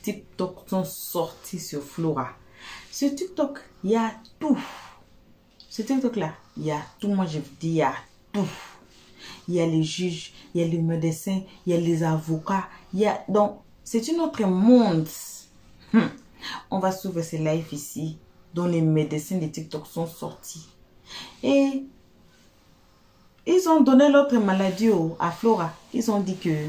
TikTok sont sortis sur Flora. Sur TikTok, il y a tout. Ce TikTok-là, il y a tout. Moi, je vous dis, il y a tout. Il y a les juges, il y a les médecins, il y a les avocats. Donc, c'est un autre monde. On va suivre ces lives ici, dont les médecins de TikTok sont sortis. Et ils ont donné l'autre maladie à Flora. Ils ont dit que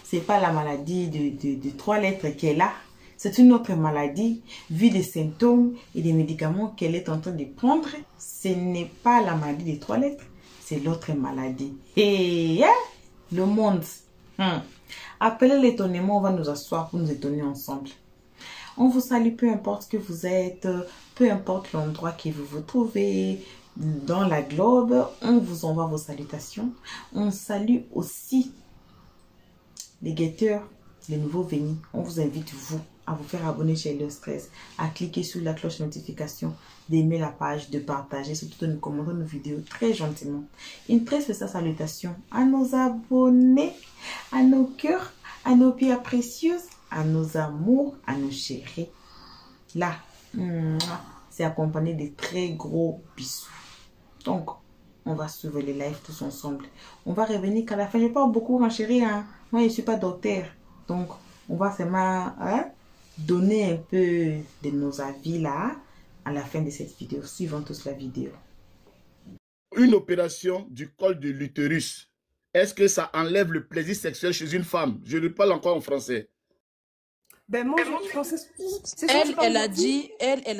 c'est pas la maladie de 3 lettres qu'elle a. C'est une autre maladie. Vu des symptômes et des médicaments qu'elle est en train de prendre, ce n'est pas la maladie des 3 lettres. C'est l'autre maladie. Et le monde. Appelez l'étonnement, on va nous asseoir pour nous étonner ensemble. On vous salue, peu importe ce que vous êtes, peu importe l'endroit que vous vous trouvez dans la globe. On vous envoie vos salutations. On salue aussi les guetteurs, les nouveaux venus. On vous invite, vous, à vous faire abonner chez Le Stress, à cliquer sur la cloche notification, d'aimer la page, de partager, surtout de nous commenter nos vidéos très gentiment. Une très spéciale salutation à nos abonnés, à nos cœurs, à nos pierres précieuses, à nos amours, à nos chéris. Là, c'est accompagné de très gros bisous. Donc, on va suivre les lives tous ensemble. On va revenir qu'à la fin. Je parle beaucoup, ma chérie. Moi, je ne suis pas docteur. Donc, on va seulement donner un peu de nos avis là à la fin de cette vidéo. Suivons tous la vidéo. Une opération du col de l'utérus, est-ce que ça enlève le plaisir sexuel chez une femme? Je ne parle encore en français. Ben moi, je pensais... Elle a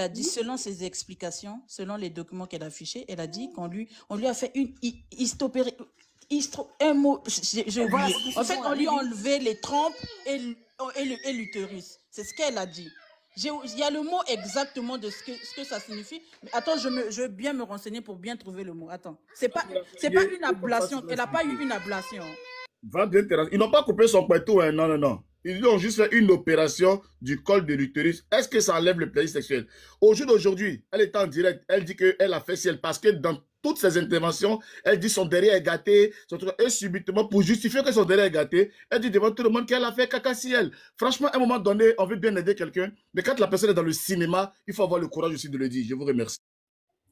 dit, selon ses explications, selon les documents qu'elle a affichés, elle a dit qu'on lui a fait une un mot, j'ai oublié. En fait, on lui a enlevé les trompes et l'utérus. C'est ce qu'elle a dit. Il y a le mot exactement de ce que ça signifie. Mais attends, je veux bien me renseigner pour bien trouver le mot. Attends. C'est pas une ablation. Elle n'a pas eu une ablation. Ils n'ont pas coupé son couteau, hein. Non, non, non. Ils lui ont juste fait une opération du col de l'utérus. Est-ce que ça enlève le plaisir sexuel? Au jour d'aujourd'hui, elle est en direct. Elle dit qu'elle a fait ciel parce que dans toutes ses interventions, elle dit son derrière est gâté. Et subitement, pour justifier que son derrière est gâté, elle dit devant tout le monde qu'elle a fait caca ciel. Franchement, à un moment donné, on veut bien aider quelqu'un. Mais quand la personne est dans le cinéma, il faut avoir le courage aussi de le dire. Je vous remercie.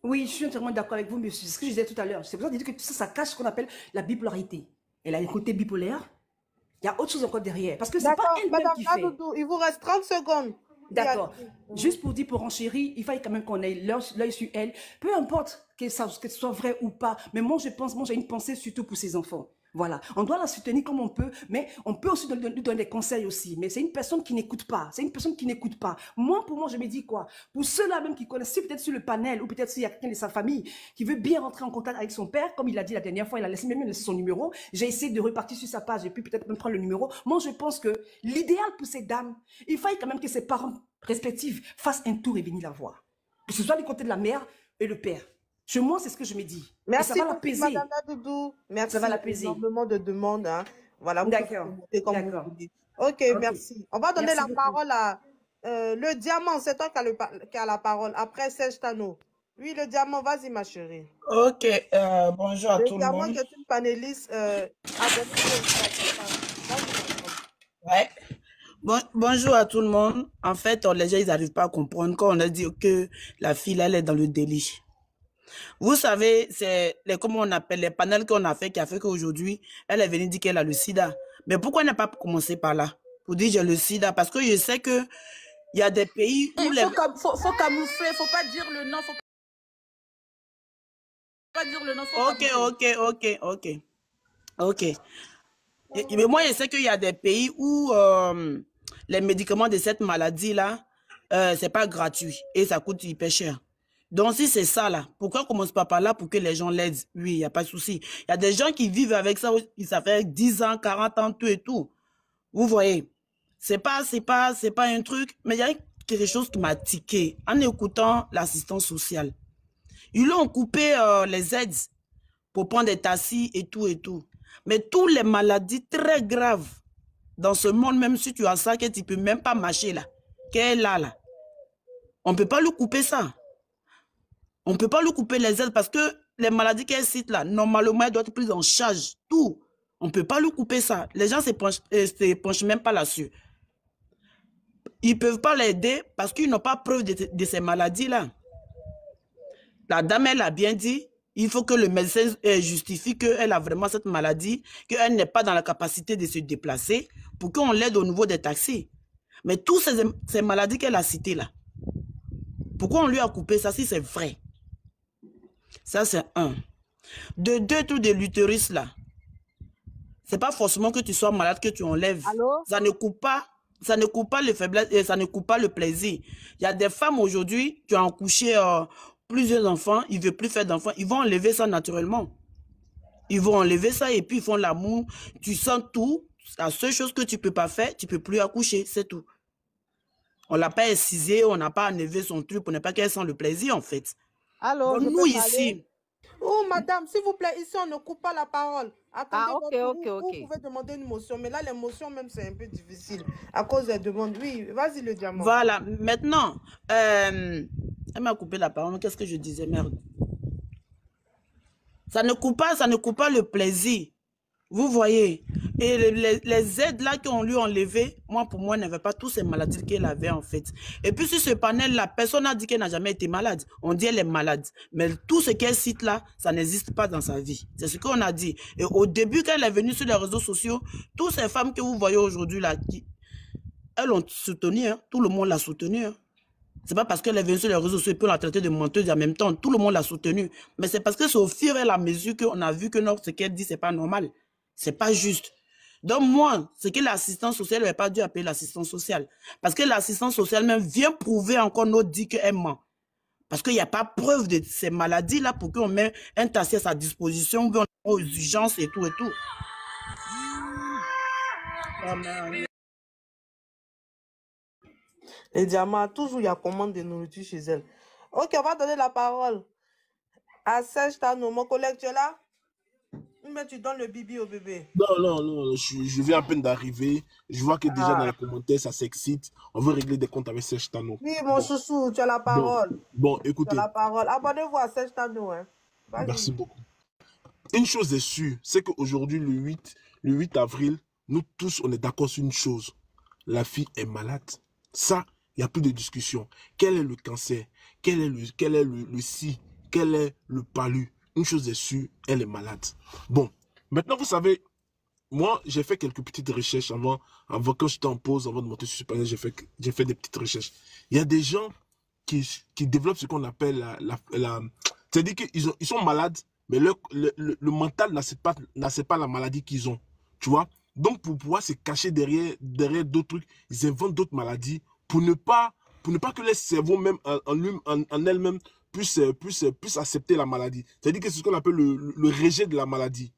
Oui, je suis entièrement d'accord avec vous, monsieur. C'est ce que je disais tout à l'heure. C'est pour ça que je dis que ça cache ce qu'on appelle la bipolarité. Elle a un côté bipolaire. Il y a autre chose encore derrière. Parce que c'est pas elle-même qui fait. Il vous reste 30 secondes. D'accord. Juste pour dire, pour enchérir, il fallait quand même qu'on ait l'œil sur elle. Peu importe que ce soit vrai ou pas. Mais moi, j'ai une pensée surtout pour ses enfants. Voilà. On doit la soutenir comme on peut, mais on peut aussi lui donner des conseils aussi. Mais c'est une personne qui n'écoute pas. C'est une personne qui n'écoute pas. Moi, pour moi, je me dis quoi? Pour ceux-là même qui connaissent, si peut-être sur le panel, ou peut-être s'il y a quelqu'un de sa famille qui veut bien rentrer en contact avec son père, comme il l'a dit la dernière fois, il a même laissé son numéro. J'ai essayé de repartir sur sa page et puis peut-être même prendre le numéro. Moi, je pense que l'idéal pour ces dames, il faille quand même que ses parents respectifs fassent un tour et venir la voir. Que ce soit du côté de la mère et le père. Chez moi, c'est ce que je me dis. Merci, ça va l'apaiser. Madame Doudou. Merci. Ça va l'apaiser. Énormément de demandes. Hein. Voilà. D'accord. Ok, merci. On va donner la parole à le diamant. C'est toi qui a la parole. Après Serge Tano. Oui, le diamant, vas-y, ma chérie. Ok, bonjour à tout le monde. Le diamant qui est une panéliste. Ouais. Bonjour à tout le monde. En fait, les gens, ils n'arrivent pas à comprendre quand on a dit que la fille, elle est dans le délit. Vous savez, c'est comment on appelle les panels qu'on a fait, qui a fait qu'aujourd'hui, elle est venue dire qu'elle a le sida. Mais pourquoi elle n'a pas commencé par là? Pour dire j'ai le sida. Parce que je sais que il y a des pays où il faut camoufler, faut pas dire le nom, faut pas dire le nom. Ok. Mais moi, je sais qu'il y a des pays où les médicaments de cette maladie-là, c'est pas gratuit et ça coûte hyper cher. Donc, si c'est ça, là, pourquoi on commence pas par là pour que les gens l'aident? Oui, il n'y a pas de souci. Il y a des gens qui vivent avec ça, ça fait 10 ans, 40 ans, tout et tout. Vous voyez, c'est pas un truc, mais il y a quelque chose qui m'a tiqué en écoutant l'assistance sociale. Ils ont coupé les aides pour prendre des taxis et tout et tout. Mais toutes les maladies très graves dans ce monde, même si tu as ça, que tu ne peux même pas marcher là, qu'elle a là, on ne peut pas lui couper ça. On ne peut pas lui couper les aides parce que les maladies qu'elle cite là, normalement, elles doivent être prises en charge. Tout. On ne peut pas lui couper ça. Les gens ne se penchent même pas là-dessus. ils ne peuvent pas l'aider parce qu'ils n'ont pas preuve de ces maladies-là. La dame, elle a bien dit, il faut que le médecin justifie qu'elle a vraiment cette maladie, qu'elle n'est pas dans la capacité de se déplacer pour qu'on l'aide au niveau des taxis. Mais toutes ces maladies qu'elle a citées là, pourquoi on lui a coupé ça si c'est vrai? Ça, c'est un. De deux, tout de l'utérus là. C'est pas forcément que tu sois malade que tu enlèves. Allô? Ça ne coupe pas les faiblesses et ça ne coupe pas le plaisir. Il y a des femmes aujourd'hui qui ont accouché plusieurs enfants, ils ne veulent plus faire d'enfants, ils vont enlever ça naturellement. Ils vont enlever ça et puis ils font l'amour. Tu sens tout. La seule chose que tu ne peux pas faire, tu ne peux plus accoucher, c'est tout. On ne l'a pas excisé, on n'a pas enlevé son truc pour ne pas qu'elle sent le plaisir en fait. Allô, Donc, nous ici... Oh, madame, s'il vous plaît, ici, on ne coupe pas la parole. Attendez, ok. vous pouvez demander une motion, mais là, les motions, même, c'est un peu difficile à cause des demandes. Oui, vas-y, le diamant. Voilà, maintenant, elle m'a coupé la parole, qu'est-ce que je disais, merde. Ça ne coupe pas le plaisir. Vous voyez, et les aides là qu'on lui a enlevées, moi pour moi, elle n'avait pas toutes ces maladies qu'elle avait en fait. Et puis sur ce panel, la personne n'a dit qu'elle n'a jamais été malade. On dit qu'elle est malade. Mais tout ce qu'elle cite là, ça n'existe pas dans sa vie. C'est ce qu'on a dit. Et au début, quand elle est venue sur les réseaux sociaux, toutes ces femmes que vous voyez aujourd'hui là, elles l'ont soutenue, hein. Tout le monde l'a soutenue. Hein. C'est pas parce qu'elle est venue sur les réseaux sociaux et puis on l'a traité de menteuse et en même temps, tout le monde l'a soutenue. Mais c'est parce que c'est au fur et à mesure qu'on a vu que non, ce qu'elle dit, c'est pas normal. C'est pas juste. Donc moi, ce que l'assistance sociale n'aurait pas dû appeler l'assistance sociale. Parce que l'assistance sociale même vient prouver encore notre dit qu'elle ment. Parce qu'il n'y a pas preuve de ces maladies-là pour qu'on mette un taxi à sa disposition, aux urgences et tout et tout. Les diamants, toujours, il y a commande de nourriture chez elle. Ok, on va donner la parole à Serge Tano. Mon collègue, tu es là? Mais tu donnes le bibi au bébé. Non, je viens à peine d'arriver. Je vois que déjà dans les commentaires, ça s'excite. On veut régler des comptes avec Serge Tano. Oui, mon chouchou, tu as la parole. Bon, Tu écoutez. as la parole. Abonnez-vous à Serge Tano. Hein. Merci beaucoup. Une chose est sûre, c'est qu'aujourd'hui, le 8 avril, nous tous, on est d'accord sur une chose. La fille est malade. Ça, il n'y a plus de discussion. Quel est le cancer? Quel est le si? Quel est le palu? Une chose est sûre, elle est malade. Bon, maintenant, vous savez, moi, j'ai fait quelques petites recherches avant quand j'étais en pause, avant de monter sur ce panel, j'ai fait des petites recherches. Il y a des gens qui développent ce qu'on appelle c'est-à-dire qu'ils sont malades, mais le mental n'accepte pas la maladie qu'ils ont. Tu vois? Donc, pour pouvoir se cacher derrière d'autres trucs, ils inventent d'autres maladies pour ne pas que les cerveaux même en elles-mêmes puissent accepter la maladie. C'est-à-dire que c'est ce qu'on appelle le rejet de la maladie.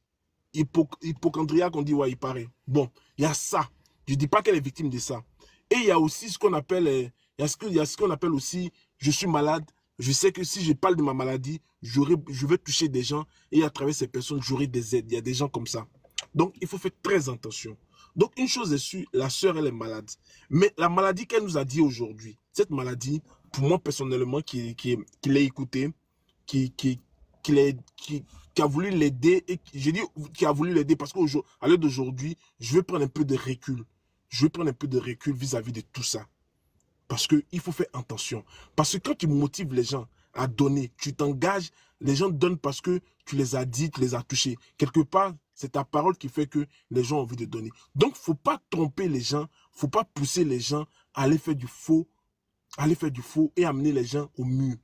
Hypochondriaque, on dit, ouais, il paraît. Bon, il y a ça. Je ne dis pas qu'elle est victime de ça. Et il y a aussi ce qu'on appelle, aussi, je suis malade, je sais que si je parle de ma maladie, je vais toucher des gens et à travers ces personnes, j'aurai des aides. Il y a des gens comme ça. Donc, il faut faire très attention. Donc, une chose est sûre, la sœur, elle est malade. Mais la maladie qu'elle nous a dit aujourd'hui, cette maladie, pour moi, personnellement, qui l'a écouté, qui a voulu l'aider, et j'ai dit qui a voulu l'aider parce qu'à l'heure d'aujourd'hui, je vais prendre un peu de recul. Je vais prendre un peu de recul vis-à-vis de tout ça. Parce qu'il faut faire attention. Parce que quand tu motives les gens à donner, tu t'engages, les gens donnent parce que tu les as dit, tu les as touchés. Quelque part, c'est ta parole qui fait que les gens ont envie de donner. Donc, il ne faut pas tromper les gens, il ne faut pas pousser les gens à aller faire du faux, et amener les gens au mur.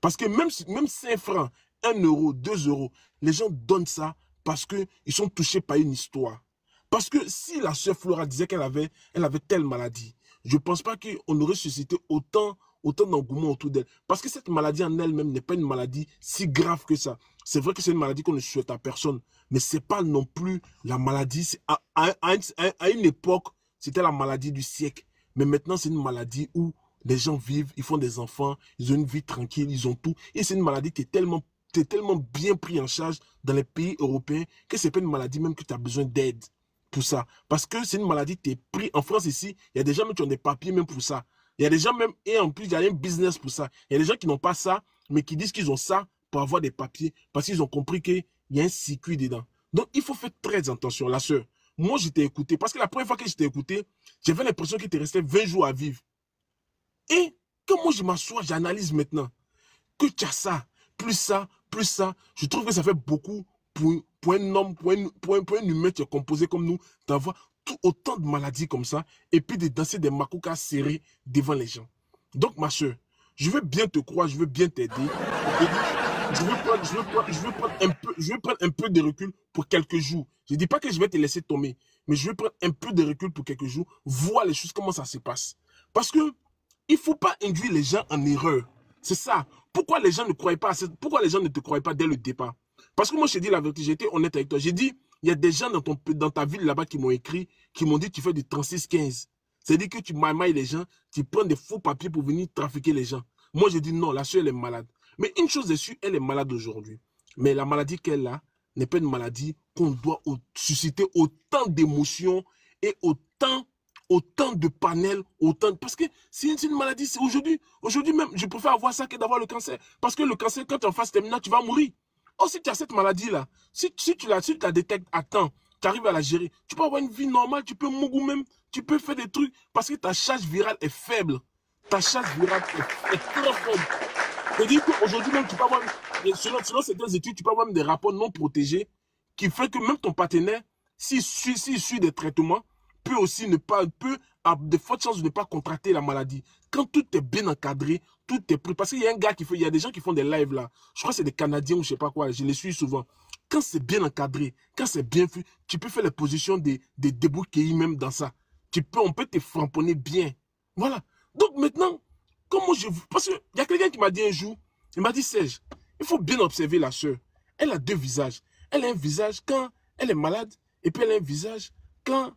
Parce que même 5 francs, 1 euro, 2 euros, les gens donnent ça parce qu'ils sont touchés par une histoire. Parce que si la sœur Flora disait qu'elle avait telle maladie, je ne pense pas qu'on aurait suscité autant d'engouement autour d'elle. Parce que cette maladie en elle-même n'est pas une maladie si grave que ça. C'est vrai que c'est une maladie qu'on ne souhaite à personne, mais ce n'est pas non plus la maladie. À une époque, c'était la maladie du siècle. Mais maintenant, c'est une maladie où les gens vivent, ils font des enfants, ils ont une vie tranquille, ils ont tout. Et c'est une maladie qui est tellement bien prise en charge dans les pays européens que ce n'est pas une maladie même que tu as besoin d'aide pour ça. Parce que c'est une maladie qui est prise en France ici. Il y a des gens même qui ont des papiers même pour ça. Il y a des gens même, et en plus, il y a un business pour ça. Il y a des gens qui n'ont pas ça, mais qui disent qu'ils ont ça pour avoir des papiers parce qu'ils ont compris qu'il y a un circuit dedans. Donc, il faut faire très attention, la sœur. Moi, je t'ai écouté parce que la première fois que je t'ai écouté, j'avais l'impression qu'il te restait 20 jours à vivre. Et quand moi je m'assois, j'analyse maintenant que tu as ça, je trouve que ça fait beaucoup pour un homme, pour un humain qui est composé comme nous, d'avoir autant de maladies comme ça, et puis de danser des makoukas serrés devant les gens. Donc, ma soeur, je veux bien te croire, je veux bien t'aider. Je veux prendre un peu de recul pour quelques jours. Je ne dis pas que je vais te laisser tomber, mais je veux prendre un peu de recul pour quelques jours, voir les choses, comment ça se passe. Parce que il ne faut pas induire les gens en erreur. C'est ça. Pourquoi les gens ne croient pas pourquoi les gens ne te croient pas dès le départ? Parce que moi, je t'ai dit la vérité, j'ai été honnête avec toi. J'ai dit, il y a des gens dans ta ville là-bas qui m'ont écrit, qui m'ont dit tu fais du 36-15. C'est-à-dire que tu mailles les gens, tu prends des faux papiers pour venir trafiquer les gens. Moi, j'ai dit non, la soeur, elle est malade. Mais une chose est sûre, elle est malade aujourd'hui. Mais la maladie qu'elle a n'est pas une maladie qu'on doit susciter autant d'émotions et autant de panels, parce que c'est une maladie, c'est aujourd'hui même, je préfère avoir ça que d'avoir le cancer. Parce que le cancer, quand tu es en phase terminale, tu vas mourir. Oh, si tu as cette maladie-là, si tu la détectes à temps, tu arrives à la gérer, tu peux avoir une vie normale, tu peux mourir même, tu peux faire des trucs, parce que ta charge virale est faible. Ta charge virale est très faible. C'est-à-dire qu'aujourd'hui même, tu peux avoir, selon certaines études, tu peux avoir même des rapports non protégés qui fait que même ton partenaire, s'il suit des traitements, peut a de fortes chances de ne pas contracter la maladie. Quand tout est bien encadré, tout est pris. Parce qu'il y a un gars il y a des gens qui font des lives là. Je crois que c'est des Canadiens ou je sais pas quoi. Je les suis souvent. Quand c'est bien encadré, quand c'est bien fait, tu peux faire les positions des débouquets même dans ça. On peut te framponner bien. Voilà. Donc maintenant, parce qu'il y a quelqu'un qui m'a dit un jour, il m'a dit Serge, il faut bien observer la soeur. Elle a deux visages. Elle a un visage quand elle est malade et puis elle a un visage quand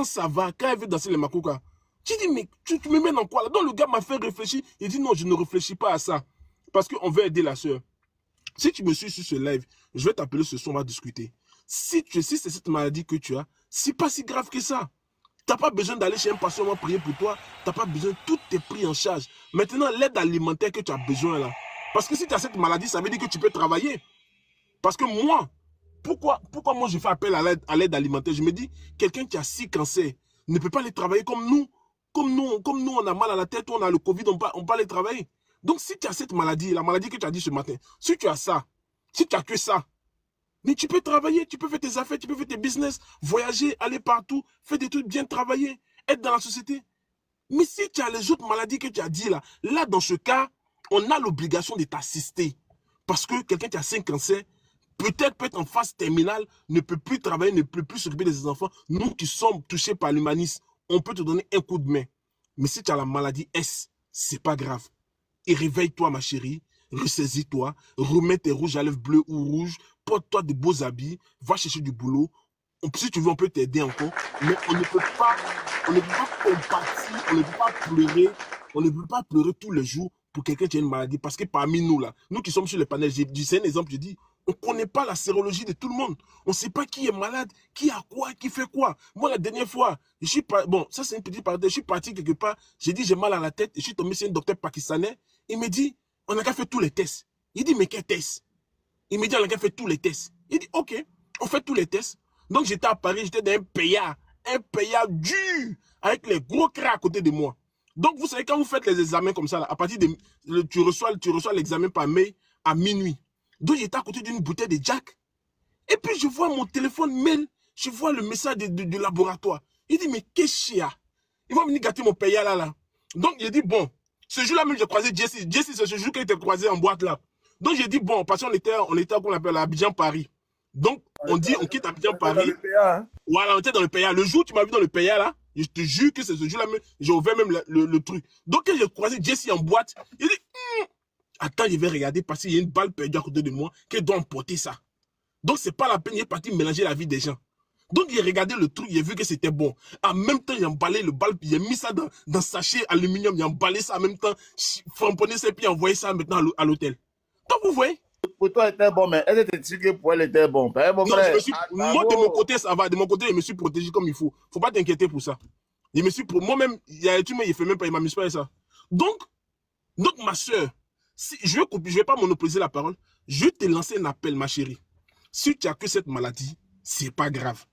ça va, quand elle veut danser les makoukas. J'ai dit, mais tu me mets dans quoi là? Donc le gars m'a fait réfléchir. Il dit, non, je ne réfléchis pas à ça. Parce qu'on veut aider la soeur. Si tu me suis sur ce live, je vais t'appeler ce soir, on va discuter. Si c'est cette maladie que tu as, c'est pas si grave que ça. Tu n'as pas besoin d'aller chez un pasteur, on va prier pour toi. Tu n'as pas besoin, tout est pris en charge. Maintenant, l'aide alimentaire que tu as besoin là. Parce que si tu as cette maladie, ça veut dire que tu peux travailler. Parce que moi, pourquoi moi je fais appel à l'aide alimentaire? Je me dis, quelqu'un qui a 6 cancers ne peut pas aller travailler comme nous. Comme nous, on a mal à la tête, on a le Covid, on peut aller travailler. Donc si tu as cette maladie, la maladie que tu as dit ce matin, si tu as ça, si tu as que ça, mais tu peux travailler, tu peux faire tes affaires, tu peux faire tes business, voyager, aller partout, faire des trucs, bien travailler, être dans la société. Mais si tu as les autres maladies que tu as dit là dans ce cas, on a l'obligation de t'assister. Parce que quelqu'un qui a 5 cancers, peut-être en phase terminale, ne peut plus travailler, ne peut plus s'occuper de ses enfants. Nous qui sommes touchés par l'humanisme, on peut te donner un coup de main. Mais si tu as la maladie S, c'est pas grave. Et réveille-toi, ma chérie, ressaisis-toi, remets tes rouges à lèvres bleues ou rouges, porte-toi de beaux habits, va chercher du boulot. Si tu veux, on peut t'aider encore. Mais on ne peut pas compatir, on ne peut pas pleurer, on ne peut pas pleurer tous les jours pour quelqu'un qui a une maladie. Parce que parmi nous, là, nous qui sommes sur les panels, c'est un exemple, je dis, on ne connaît pas la sérologie de tout le monde. On ne sait pas qui est malade, qui a quoi, qui fait quoi. Moi, la dernière fois, bon, ça c'est une petite parenthèse, je suis parti quelque part, j'ai dit j'ai mal à la tête, et je suis tombé sur un docteur pakistanais, il me dit, on n'a qu'à faire tous les tests. Il dit, mais quel test? Il me dit, on n'a qu'à faire tous les tests. Il dit, ok, on fait tous les tests. Donc j'étais à Paris, j'étais dans un payard dur, avec les gros craies à côté de moi. Donc vous savez, quand vous faites les examens comme ça, là, à partir de, tu reçois l'examen par mail à minuit. Donc j'étais à côté d'une bouteille de Jack. Et puis je vois mon téléphone mail, je vois le message du laboratoire. Il dit, mais qu'est-ce qu'il y a? Il va venir gâter mon payard là. Donc j'ai dit, bon, ce jour-là même j'ai croisé Jesse. Jesse, c'est ce jour qu'il était croisé en boîte là. Donc j'ai dit, bon, parce qu'on était qu'on appelle à Abidjan Paris. Donc on dit, on quitte Abidjan Paris. Voilà, on était dans le payard. Le jour où tu m'as vu dans le payard là, je te jure que c'est ce jour-là même, j'ai ouvert même le truc. Donc quand j'ai croisé Jesse en boîte, il dit, attends, je vais regarder parce qu'il y a une balle perdue à côté de moi qui doit emporter ça. Donc, c'est pas la peine, il est parti mélanger la vie des gens. Donc, il a regardé le truc, il a vu que c'était bon. En même temps, il a emballé le balle, il a mis ça dans sachet aluminium, il a emballé ça en même temps, framponné ça, puis envoyé ça maintenant à l'hôtel. Donc, vous voyez? Pour toi, c'était bon, mais elle était sûre que pour elle était bon. Moi, de mon côté, ça va. De mon côté, je me suis protégé comme il faut. Faut pas t'inquiéter pour ça. Moi-même, il fait même pas, il m'amuse pas à ça. Donc, ma soeur, si, je vais pas monopoliser la parole. Je vais te lancer un appel, ma chérie. Si tu as que cette maladie, c'est pas grave.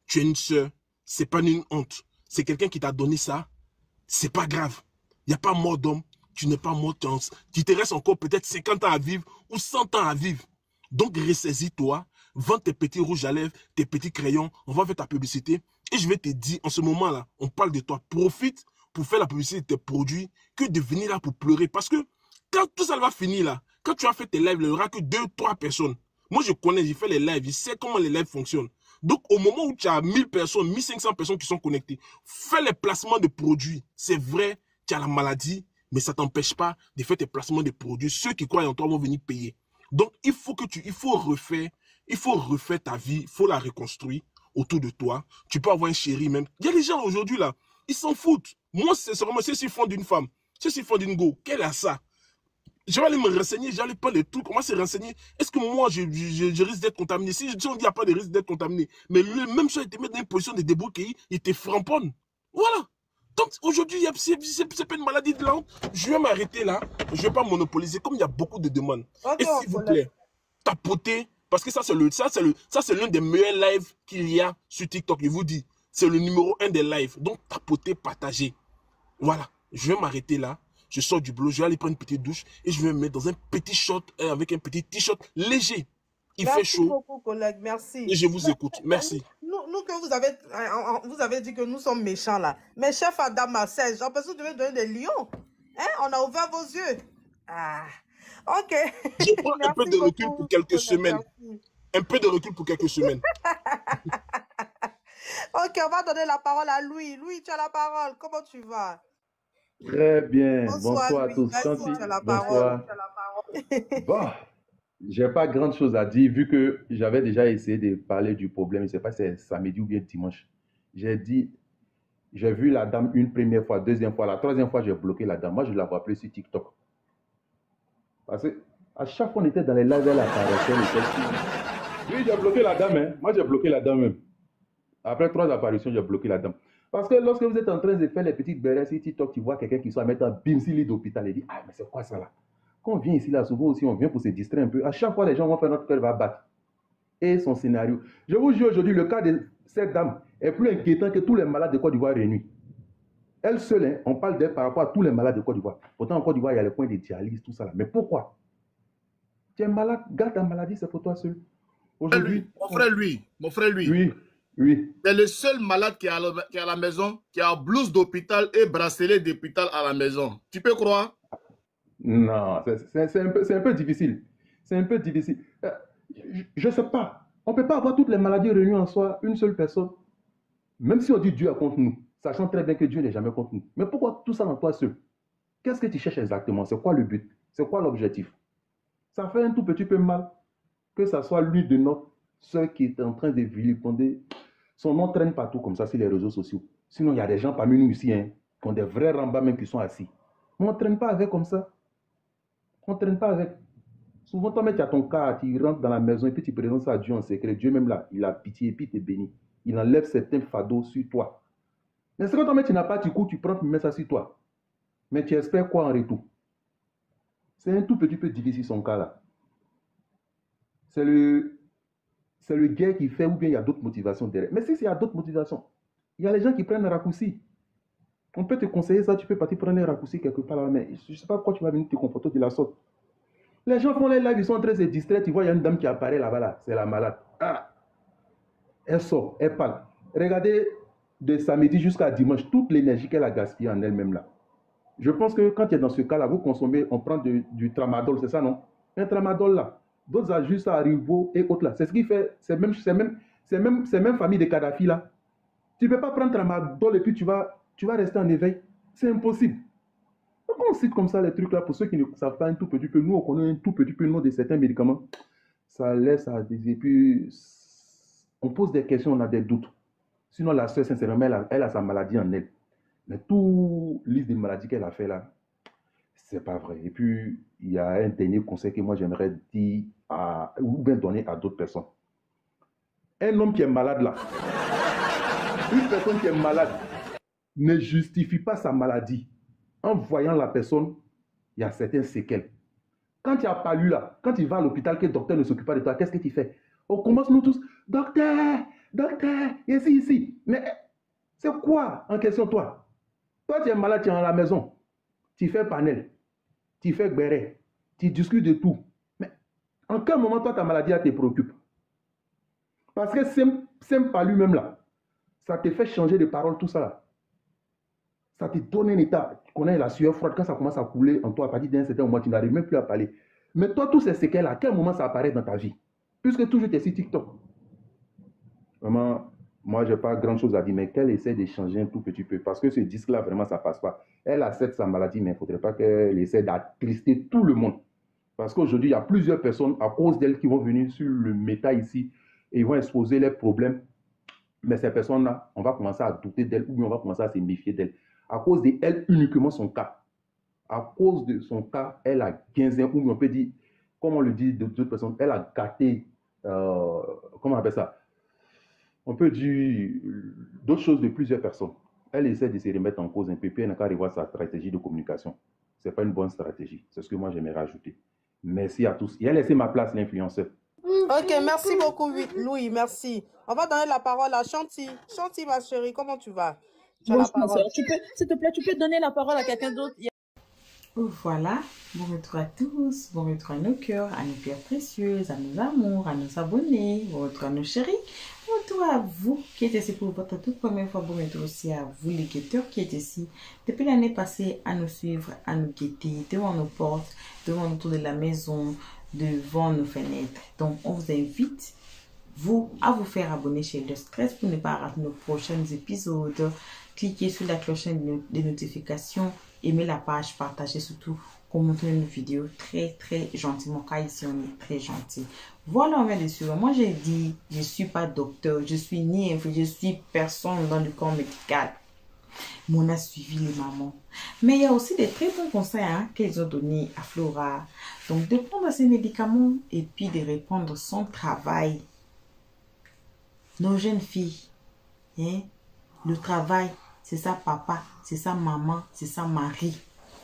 Tu es une soeur, c'est pas une honte. C'est quelqu'un qui t'a donné ça, c'est pas grave. Il n'y a pas mort d'homme. Tu n'es pas mort. Tu te restes encore peut-être 50 ans à vivre ou 100 ans à vivre. Donc, ressaisis-toi. Vends tes petits rouges à lèvres, tes petits crayons. On va faire ta publicité. Et je vais te dire, en ce moment-là, on parle de toi. Profite pour faire la publicité de tes produits que de venir là pour pleurer. Parce que quand tout ça va finir là, quand tu as fait tes lives, il n'y aura que 2-3 personnes. Moi, je connais, j'ai fait les lives, je sais comment les lives fonctionnent. Donc, au moment où tu as 1000 personnes, 1500 personnes qui sont connectées, fais les placements de produits. C'est vrai, tu as la maladie, mais ça ne t'empêche pas de faire tes placements de produits. Ceux qui croient en toi vont venir payer. Donc, il faut refaire ta vie, il faut la reconstruire autour de toi. Tu peux avoir un chéri même. Il y a des gens aujourd'hui là, ils s'en foutent. Moi, c'est vraiment ceux-ci font d'une femme, ceux-ci font d'une go. Quel est ça? Je vais aller me renseigner, j'allais pas les trucs, comment se renseigner. Est-ce que moi, je risque d'être contaminé? Si on dit qu'il n'y a pas de risque d'être contaminé, mais le même chose, il te met dans une position de débrouiller, il te framponne. Voilà. Donc aujourd'hui, c'est pas une maladie de langue. Je vais m'arrêter là, je ne vais pas monopoliser, comme il y a beaucoup de demandes. Ok, Et s'il vous plaît, tapotez, parce que ça c'est l'un des meilleurs lives qu'il y a sur TikTok, je vous dis. C'est le numéro 1 des lives. Donc tapotez, partagez. Voilà, je vais m'arrêter là. Je sors du boulot, je vais aller prendre une petite douche et je vais me mettre dans un petit short avec un petit t-shirt léger. Il fait chaud. Merci beaucoup, collègue. Merci. Et je vous écoute. Merci. Nous que vous avez dit que nous sommes méchants là. Mais chef Adam Serge, j'ai l'impression que tu veux donner des lions. Hein? On a ouvert vos yeux. Ah, ok. Je prends un peu de recul pour quelques semaines. Merci. Un peu de recul pour quelques semaines. Ok, on va donner la parole à Louis. Louis, tu as la parole. Comment tu vas? Très bien. Bonsoir à Louis. tous. Bonsoir. Bon, j'ai pas grand chose à dire vu que j'avais déjà essayé de parler du problème. Je ne sais pas si c'est samedi ou bien dimanche. J'ai vu la dame une première fois, deuxième fois, la troisième fois, j'ai bloqué la dame. Moi, je ne la vois plus sur TikTok. Parce que à chaque fois, on était dans les lives, elle apparaissait. Oui, j'ai bloqué la dame. Hein. Moi, j'ai bloqué la dame même. Après 3 apparitions, j'ai bloqué la dame. Parce que lorsque vous êtes en train de faire les petites bérets sur TikTok, tu vois quelqu'un qui soit mettre un bim sur lit d'hôpital et dit ah, mais c'est quoi ça là? Quand on vient ici, là, souvent aussi, on vient pour se distraire un peu. À chaque fois, les gens vont faire notre cœur va battre. Et son scénario. Je vous jure aujourd'hui, le cas de cette dame est plus inquiétant que tous les malades de Côte d'Ivoire réunis. Elle seule, hein, on parle d'elle par rapport à tous les malades de Côte d'Ivoire. Pourtant, en Côte d'Ivoire, il y a les points de dialyse, tout ça là. Mais pourquoi? Tu es malade, garde ta maladie, c'est pour toi seul. Aujourd'hui. Mon frère, lui. Oui. Oui. C'est le seul malade qui est à la maison, qui a blouse d'hôpital et bracelet d'hôpital à la maison. Tu peux croire? Non, c'est un peu difficile. C'est un peu difficile. Je ne sais pas. On ne peut pas avoir toutes les maladies réunies en soi, une seule personne. Même si on dit Dieu est contre nous, sachant très bien que Dieu n'est jamais contre nous. Mais pourquoi tout ça dans toi seul? Qu'est-ce que tu cherches exactement? C'est quoi le but? C'est quoi l'objectif? Ça fait un tout petit peu mal que ça soit lui de notre soeur qui est en train de vilipender. Son nom traîne partout comme ça sur les réseaux sociaux. Sinon, il y a des gens parmi nous ici qui ont des vrais rambas même qui sont assis. Mais on ne traîne pas avec comme ça. On ne traîne pas avec. Souvent, toi, tu as ton cas, tu rentres dans la maison et puis tu présentes ça à Dieu en secret. Dieu même là, il a pitié et puis il te bénit. Il enlève certains fardeaux sur toi. Mais c'est quand toi, tu n'as pas, tu cours, tu prends, tu mets ça sur toi. Mais tu espères quoi en retour? C'est un tout petit peu difficile son cas là. C'est le guerre qui fait ou bien il y a d'autres motivations derrière. Mais si il y a d'autres motivations, il y a les gens qui prennent un raccourci. On peut te conseiller ça, tu peux partir prendre un raccourci quelque part là, mais je ne sais pas pourquoi tu vas venir te comporter de la sorte. Les gens font les lives, ils sont en train de se distraire, tu vois, il y a une dame qui apparaît là-bas, là, c'est la malade. Ah, elle sort, elle parle. Regardez de samedi jusqu'à dimanche, toute l'énergie qu'elle a gaspillée en elle-même là. Je pense que quand tu es dans ce cas-là, vous consommez, on prend du tramadol, c'est ça non? Un tramadol là. D'autres ajustent à Rivo et autres là. C'est ce qui fait, c'est même famille de Kadhafi là. Tu ne peux pas prendre tramadol et puis tu vas rester en éveil. C'est impossible. Pourquoi on cite comme ça les trucs là pour ceux qui ne savent pas un tout petit peu? Nous, on connaît un tout petit peu le nom de certains médicaments. Ça laisse à des... Et puis, on pose des questions, on a des doutes. Sinon, la soeur, sincèrement, elle a sa maladie en elle. Mais tout liste de maladies qu'elle a fait là, c'est pas vrai. Et puis, il y a un dernier conseil que moi j'aimerais dire ou bien donner à d'autres personnes. Un homme qui est malade là, une personne qui est malade ne justifie pas sa maladie. En voyant la personne, il y a certaines séquelles. Quand tu as pas lu là, quand tu vas à l'hôpital, que le docteur ne s'occupe pas de toi, qu'est-ce que tu fais? On commence nous tous, docteur, ici. Mais c'est quoi en question toi? Toi tu es malade, tu es à la maison. tu fais panel, tu fais béret, tu discutes de tout. Mais en quel moment, toi, ta maladie, elle te préoccupe? Parce que c'est pas lui-même là. Ça te fait changer de parole, tout ça là. Ça te donne un état. Tu connais la sueur froide, quand ça commence à couler en toi, à partir d'un certain moment, tu n'arrives même plus à parler. Mais toi, tous ces séquelles, à quel moment ça apparaît dans ta vie? Puisque toujours tu es sur TikTok. Vraiment, moi, je n'ai pas grand-chose à dire, mais qu'elle essaie de changer un tout petit peu. Parce que ce disque-là, vraiment, ça ne passe pas. Elle accepte sa maladie, mais il ne faudrait pas qu'elle essaie d'attrister tout le monde. Parce qu'aujourd'hui, il y a plusieurs personnes, à cause d'elle, qui vont venir sur le méta ici, et ils vont exposer leurs problèmes. Mais ces personnes-là, on va commencer à douter d'elle, ou bien on va commencer à se méfier d'elle. À cause d'elle, uniquement son cas. À cause de son cas, elle a 15 ans, ou bien on peut dire, comme on le dit d'autres personnes, elle a gâté, comment on appelle ça? On peut dire d'autres choses de plusieurs personnes. Elle essaie de se remettre en cause un peu, puis elle n'a qu'à revoir sa stratégie de communication. Ce n'est pas une bonne stratégie. C'est ce que moi j'aimerais rajouter. Merci à tous. Et elle a laissé ma place, l'influenceur. Ok, merci beaucoup, Louis, merci. On va donner la parole à Chanty. Chanty, ma chérie, comment tu vas? Tu as la Bonjour, ma parole. soeur. S'il te plaît, tu peux donner la parole à quelqu'un d'autre? Voilà, bon retour à tous, bon retour à nos cœurs précieuses, à nos amours, à nos abonnés, bon retour à nos chéris, bon retour à vous qui êtes ici pour votre toute première fois, bon retour aussi à vous les guetteurs qui êtes ici depuis l'année passée à nous suivre, à nous guetter devant nos portes, devant autour de la maison, devant nos fenêtres. Donc on vous invite à vous faire abonner chez Le Stress pour ne pas rater nos prochains épisodes. Cliquez sur la cloche des notifications, aimez la page, partagez surtout, commentez nos vidéos très gentiment, car ici on est très gentil. Voilà, on vient de suivre. Moi j'ai dit, je ne suis pas docteur, je suis ni infirmière, je suis personne dans le corps médical. Mais on a suivi les mamans. Mais il y a aussi des très bons conseils qu'ils ont donnés à Flora. Donc de prendre ses médicaments et puis de reprendre son travail. Nos jeunes filles, le travail, c'est ça papa, c'est ça maman, c'est ça mari,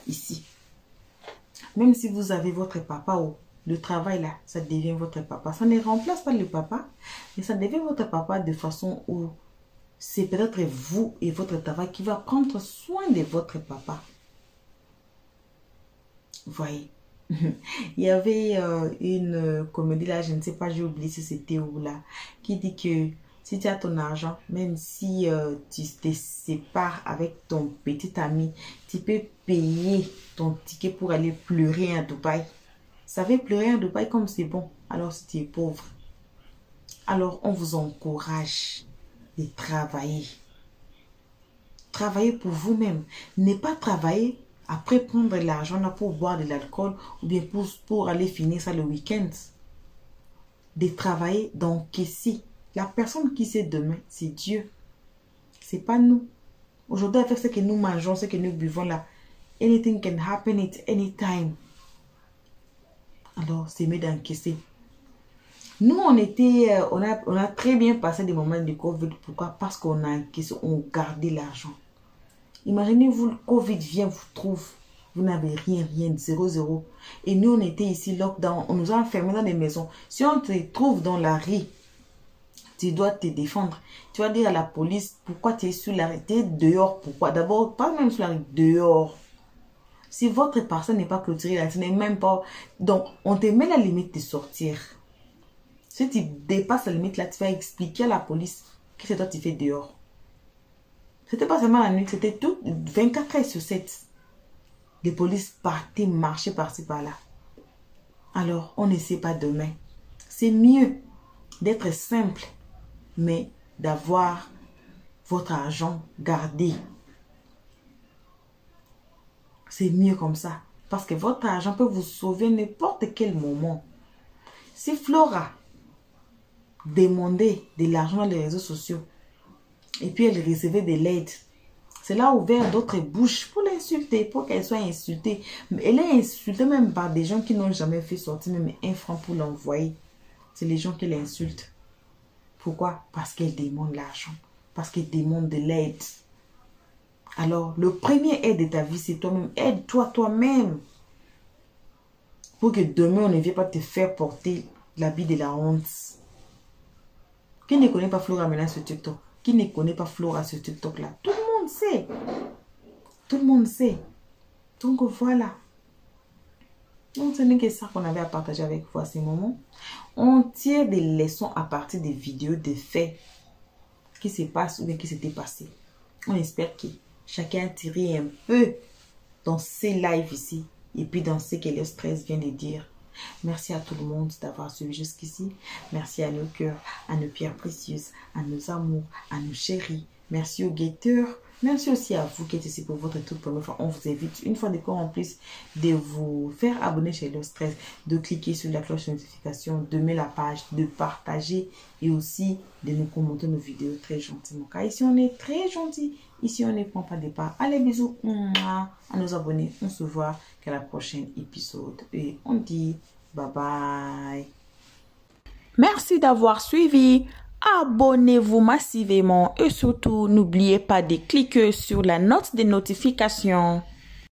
ici. Même si vous avez votre papa, le travail là, ça devient votre papa. Ça ne remplace pas le papa, mais ça devient votre papa de façon où c'est peut-être vous et votre travail qui va prendre soin de votre papa. Vous voyez. Il y avait une comédie là, je ne sais pas, j'ai oublié si c'était où là, qui dit que si tu as ton argent, même si tu te sépares avec ton petit ami, tu peux payer ton ticket pour aller pleurer à Dubaï. Vous savez, pleurer à Dubaï comme c'est bon, alors si tu es pauvre. Alors on vous encourage de travailler. Travailler pour vous-même. Ne pas travailler après prendre l'argent pour boire de l'alcool ou bien pour aller finir ça le week-end. De travailler, d'encaisser. La personne qui sait demain, c'est Dieu. C'est pas nous. Aujourd'hui, avec ce que nous mangeons, ce que nous buvons là, anything can happen at any time. Alors, c'est mieux d'encaisser. Nous, on a très bien passé des moments de Covid. Pourquoi? Parce qu'on a encaissé, on gardait l'argent. Imaginez-vous, le Covid vient, vous trouve, vous n'avez rien, 0. Et nous, on était ici, lockdown, on nous a enfermés dans des maisons. Si on te trouve dans la rue, tu dois te défendre. Tu vas dire à la police, pourquoi tu es sur la rue, tu es dehors, pourquoi? D'abord, pas même sur la rue, dehors. Si votre personne n'est pas clôturée, là, tu n'es même pas... Donc, on te met la limite de sortir. Si tu dépasses la limite, là, tu vas expliquer à la police que c'est toi qui fais dehors. C'était pas seulement la nuit, c'était tout 24 heures sur 7. Les polices partaient, marchaient par-ci, par-là. Alors, on ne sait pas demain. C'est mieux d'être simple, mais d'avoir votre argent gardé. C'est mieux comme ça. Parce que votre argent peut vous sauver à n'importe quel moment. Si Flora demandait de l'argent dans les réseaux sociaux, et puis elle recevait de l'aide, cela a ouvert d'autres bouches pour l'insulter, pour qu'elle soit insultée. Elle est insultée même par des gens qui n'ont jamais fait sortir même un franc pour l'envoyer. C'est les gens qui l'insultent. Pourquoi? Parce qu'elle demande l'argent. Parce qu'elle demande de l'aide. Alors, le premier aide de ta vie, c'est toi-même. Aide-toi toi-même. Pour que demain, on ne vienne pas te faire porter l'habit de la honte. Qui ne connaît pas Flora maintenant sur TikTok? Qui ne connaît pas Flora sur TikTok là? Tout le monde sait. Tout le monde sait. Donc voilà. Donc ce n'est que ça qu'on avait à partager avec vous à ce moment. On tire des leçons à partir des vidéos, des faits qui se passent ou bien qui s'étaient passés. On espère que chacun a tiré un peu dans ces lives ici et puis dans ce que le stress vient de dire. Merci à tout le monde d'avoir suivi jusqu'ici. Merci à nos cœurs, à nos pierres précieuses, à nos amours, à nos chéris. Merci aux guetteurs. Merci aussi à vous qui êtes ici pour votre toute première fois. On vous invite une fois de plus en plus de vous faire abonner chez le stress, de cliquer sur la cloche de notification, de mettre la page, de partager et aussi de nous commenter nos vidéos très gentiment. Car ici on est très gentil. Ici on ne prend pas de part. Allez, bisous à nos abonnés. On se voit qu'à la prochaine épisode. Et on dit bye bye. Merci d'avoir suivi. Abonnez-vous massivement et surtout n'oubliez pas de cliquer sur la note de notification.